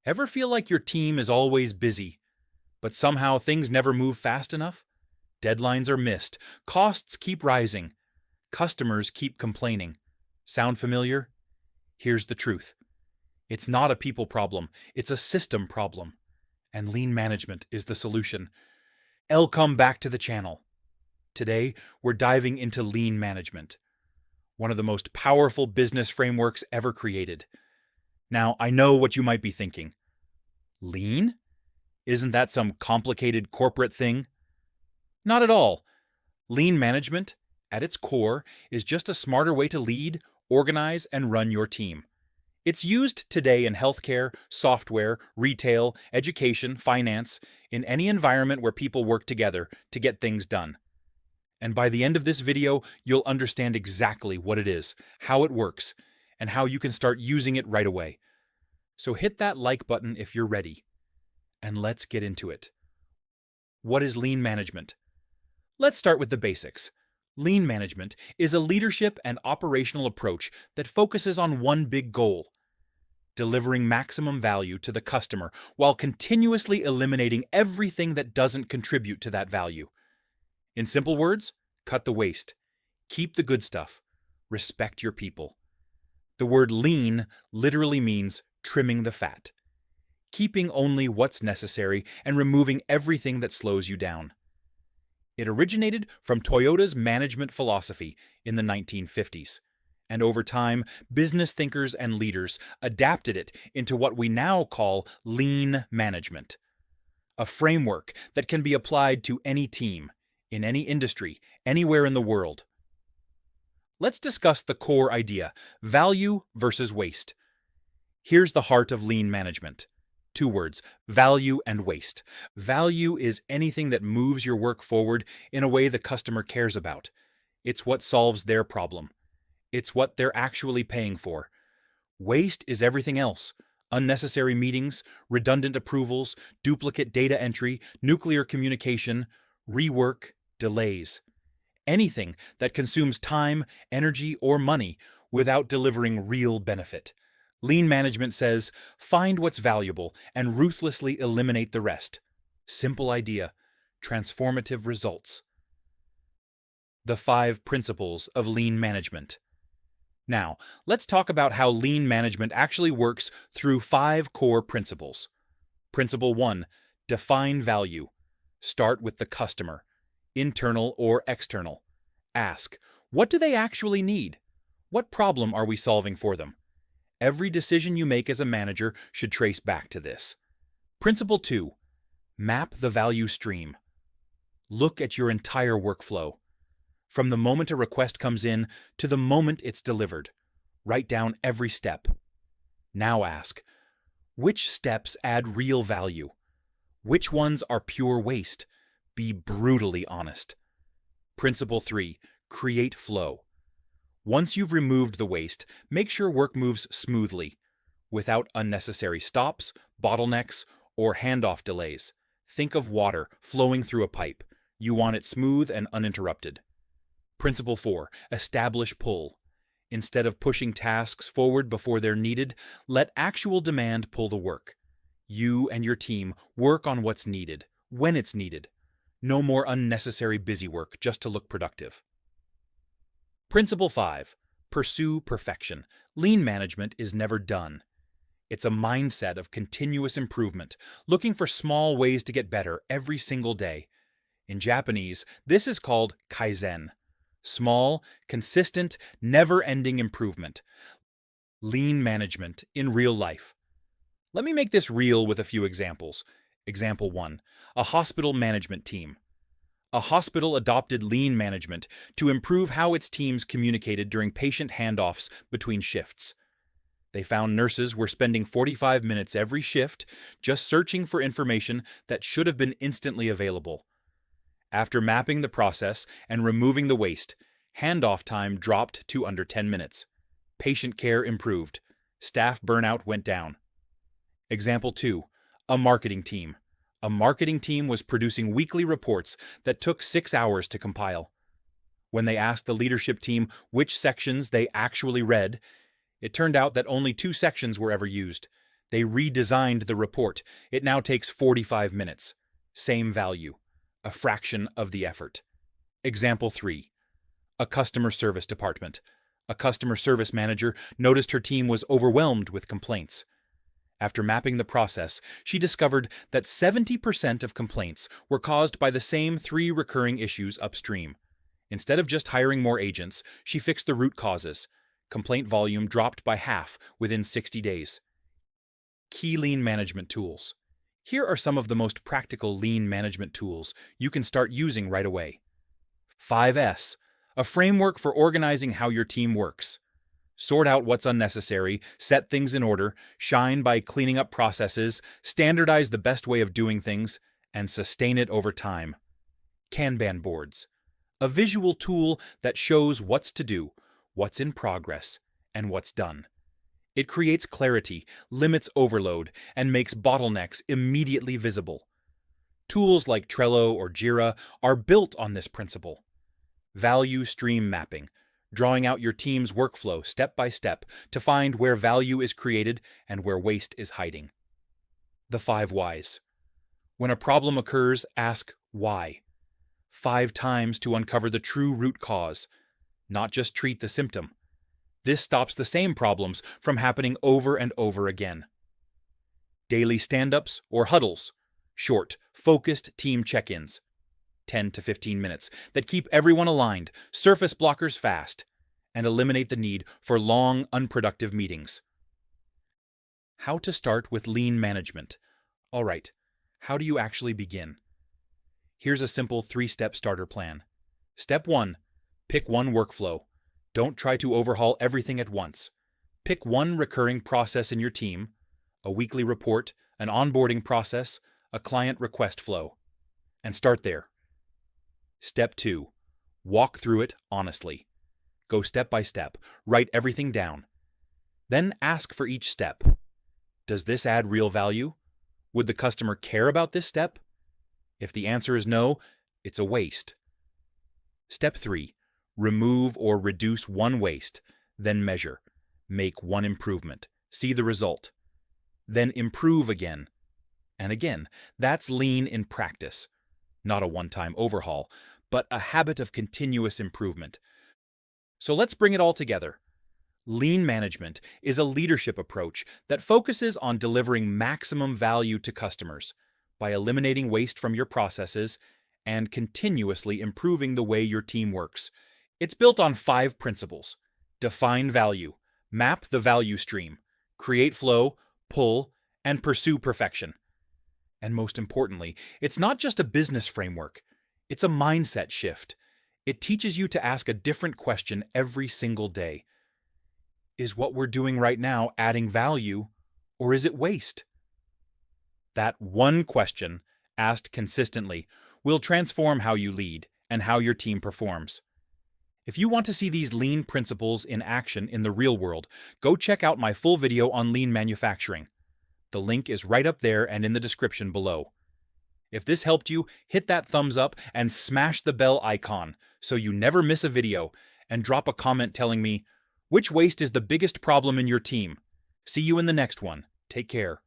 Ever feel like your team is always busy, but somehow things never move fast enough? Deadlines are missed, costs keep rising, customers keep complaining. Sound familiar? Here's the truth. It's not a people problem, it's a system problem. And lean management is the solution. Welcome back to the channel. Today, we're diving into lean management, one of the most powerful business frameworks ever created. Now, I know what you might be thinking. Lean? Isn't that some complicated corporate thing? Not at all. Lean management, at its core, is just a smarter way to lead, organize, and run your team. It's used today in healthcare, software, retail, education, finance, in any environment where people work together to get things done. And by the end of this video, you'll understand exactly what it is, how it works, and how you can start using it right away. So hit that like button if you're ready. And let's get into it. What is lean management? Let's start with the basics. Lean management is a leadership and operational approach that focuses on one big goal: delivering maximum value to the customer while continuously eliminating everything that doesn't contribute to that value. In simple words, cut the waste, keep the good stuff, respect your people. The word lean literally means trimming the fat, keeping only what's necessary and removing everything that slows you down. It originated from Toyota's management philosophy in the 1950s, and over time, business thinkers and leaders adapted it into what we now call lean management, a framework that can be applied to any team, in any industry, anywhere in the world. Let's discuss the core idea: value versus waste. Here's the heart of lean management. Two words: value and waste. Value is anything that moves your work forward in a way the customer cares about. It's what solves their problem. It's what they're actually paying for. Waste is everything else: unnecessary meetings, redundant approvals, duplicate data entry, nuclear communication, rework, delays. Anything that consumes time, energy, or money without delivering real benefit. Lean management says, find what's valuable and ruthlessly eliminate the rest. Simple idea, transformative results. The 5 principles of lean management. Now, let's talk about how lean management actually works through 5 core principles. Principle 1, define value. Start with the customer, internal or external. Ask, what do they actually need? What problem are we solving for them? Every decision you make as a manager should trace back to this. Principle 2, map the value stream. Look at your entire workflow, from the moment a request comes in to the moment it's delivered. Write down every step. Now ask, which steps add real value? Which ones are pure waste? Be brutally honest. Principle 3, create flow. Once you've removed the waste, make sure work moves smoothly, without unnecessary stops, bottlenecks, or handoff delays. Think of water flowing through a pipe. You want it smooth and uninterrupted. Principle 4, establish pull. Instead of pushing tasks forward before they're needed, let actual demand pull the work. You and your team work on what's needed, when it's needed. No more unnecessary busy work just to look productive. Principle 5, pursue perfection. Lean management is never done. It's a mindset of continuous improvement, looking for small ways to get better every single day. In Japanese, this is called kaizen. Small, consistent, never-ending improvement. Lean management in real life. Let me make this real with a few examples. Example 1, a hospital management team. A hospital adopted lean management to improve how its teams communicated during patient handoffs between shifts. They found nurses were spending 45 minutes every shift just searching for information that should have been instantly available. After mapping the process and removing the waste, handoff time dropped to under 10 minutes. Patient care improved. Staff burnout went down. Example 2, a marketing team. A marketing team was producing weekly reports that took 6 hours to compile. When they asked the leadership team which sections they actually read, it turned out that only 2 sections were ever used. They redesigned the report. It now takes 45 minutes. Same value. A fraction of the effort. Example 3. A customer service department. A customer service manager noticed her team was overwhelmed with complaints. After mapping the process, she discovered that 70% of complaints were caused by the same 3 recurring issues upstream. Instead of just hiring more agents, she fixed the root causes. Complaint volume dropped by half within 60 days. Key lean management tools. Here are some of the most practical lean management tools you can start using right away. 5S, a framework for organizing how your team works. Sort out what's unnecessary, set things in order, shine by cleaning up processes, standardize the best way of doing things, and sustain it over time. Kanban boards, a visual tool that shows what's to do, what's in progress, and what's done. It creates clarity, limits overload, and makes bottlenecks immediately visible. Tools like Trello or Jira are built on this principle. Value stream mapping, drawing out your team's workflow step by step to find where value is created and where waste is hiding. The 5 whys. When a problem occurs, ask why. 5 times to uncover the true root cause, not just treat the symptom. This stops the same problems from happening over and over again. Daily stand-ups or huddles, short, focused team check-ins, 10 to 15 minutes, that keep everyone aligned, surface blockers fast, and eliminate the need for long, unproductive meetings. How to start with lean management. All right, how do you actually begin? Here's a simple 3-step starter plan. Step 1, pick one workflow. Don't try to overhaul everything at once. Pick one recurring process in your team, a weekly report, an onboarding process, a client request flow, and start there. Step 2, walk through it honestly. Go step by step, write everything down. Then ask for each step. Does this add real value? Would the customer care about this step? If the answer is no, it's a waste. Step 3, remove or reduce one waste, then measure. Make one improvement. See the result. Then improve again. And again, that's lean in practice. Not a one-time overhaul, but a habit of continuous improvement. So let's bring it all together. Lean management is a leadership approach that focuses on delivering maximum value to customers by eliminating waste from your processes and continuously improving the way your team works. It's built on 5 principles. Define value, map the value stream, create flow, pull, and pursue perfection. And most importantly, it's not just a business framework. It's a mindset shift. It teaches you to ask a different question every single day. Is what we're doing right now adding value, or is it waste? That one question, asked consistently, will transform how you lead and how your team performs. If you want to see these lean principles in action in the real world, go check out my full video on lean manufacturing. The link is right up there and in the description below. If this helped you, hit that thumbs up and smash the bell icon so you never miss a video, and drop a comment telling me, which waste is the biggest problem in your team? See you in the next one. Take care.